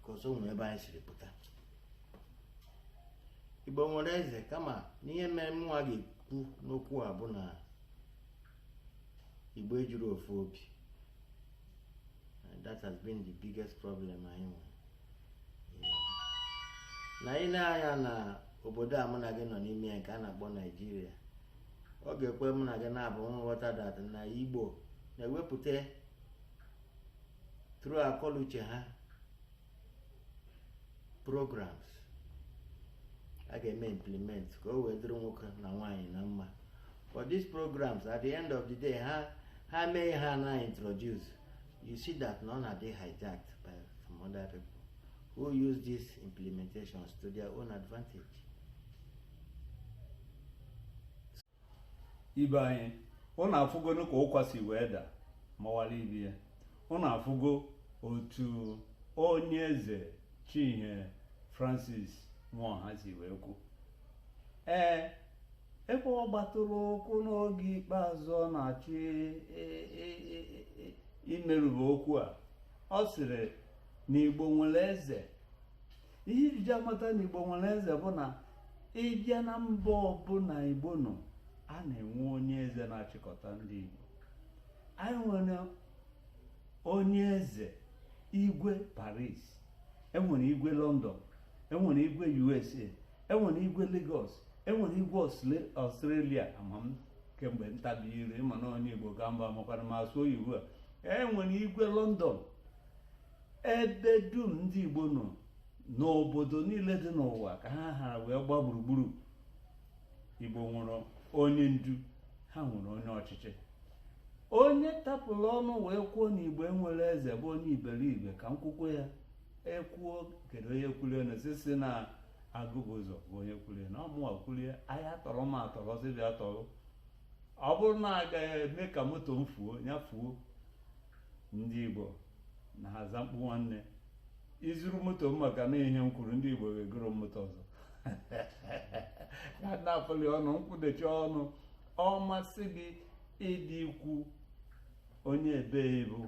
because o nwere ebe anyị siri pụta. Igbo nwere eze, kama n'ihe mere mụnwa ga-ekwu n'okwu a bụ na Igbo ejuru ofu obi. That has been the biggest problem anyị nwere. Na ị na-anya na obodo a mụ na gị nọ n'ime ya nke a na-akpọ Nigeria, ọ ga-ekwe mụ na gị na-abụ nghọta dat na Igbo na-ewepụta through akọluche ha programs a ga-eme implement ka o wee dịrị nwoke na nwaanyị na mma. But these programs at the end of the day ha mee ha na introduce, you see that none are they hijacked by some other people who use these implementations to their own advantage. Ibe anyị, ọ na-afụgo ka ụkwa si wee da mawara ibe ya. Ọ na-afụgo otu onye eze Chihe Francis Nwaha si wee kwu. Ebe ọ gbatụrụ ụkwụ n'oge ikpeazụ ọ na-achọ imerube okwu a, ọ sịrị na Igbo nwere eze. Ihe iji amata na Igbo nwere eze bụ na ịbịa na mba ọbụla Igbo nọ, a na-enwe onye eze na-achịkọta ndị Igbo. Anyị nwere onye eze igwe Paris, enwere igwe London, enwere igwe USA, enwere igwe Lagos, enwere igwe Australia. Amam kemgbe ntabi ire ịma na onye Igbo ka mba makwara ma asụ oyibo a. Enwere igwe London. Ebe dum ndị Igbo nọ n'obodo niile dị n'ụwa ka ha hara wee gba gburugburu. Igbo nwere onye ndu, ha nwere onye ọchịchị. Onye tapụrụ ọnụ wee kwuo na Igbo enwere eze bụ onye iberibe ka nkwukwo ya ekwuo kedu onye kwulie na sisi na Agụbụzọ bụ onye kwulie na ọmụwa kwulie ahịa tọrọ ma atọrọ sibịa atọrọ. Ọ bụrụ na agaghị eme ka moto m fuo nyafuo, ndị Igbo na haza mkpu nwanne izuru moto m maka na ihe m kwuru, ndị Igbo ga-egoro moto ọzọ. Ya na-apụli ọnụ nkwudecha ọnụ, ọ masị gị ịdị ikwu onye ebe bụ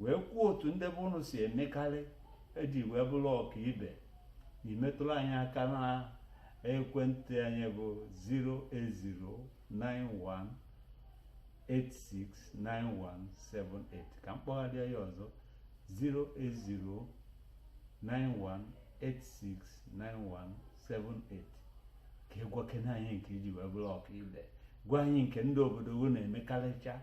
wee kwuo otu ndị bụ unu si emekarị eji wee bụrụ ọka ibe. Imetụrụ anyị aka na ekwentị anyị bụ 08091869178. ka mkpọgharịa ya ọzọ, 08091869178. ka ịgwakene anyị nke iji wee bụrụ ọka ibe. Gwa anyị nke ndị obodo na-emekarịcha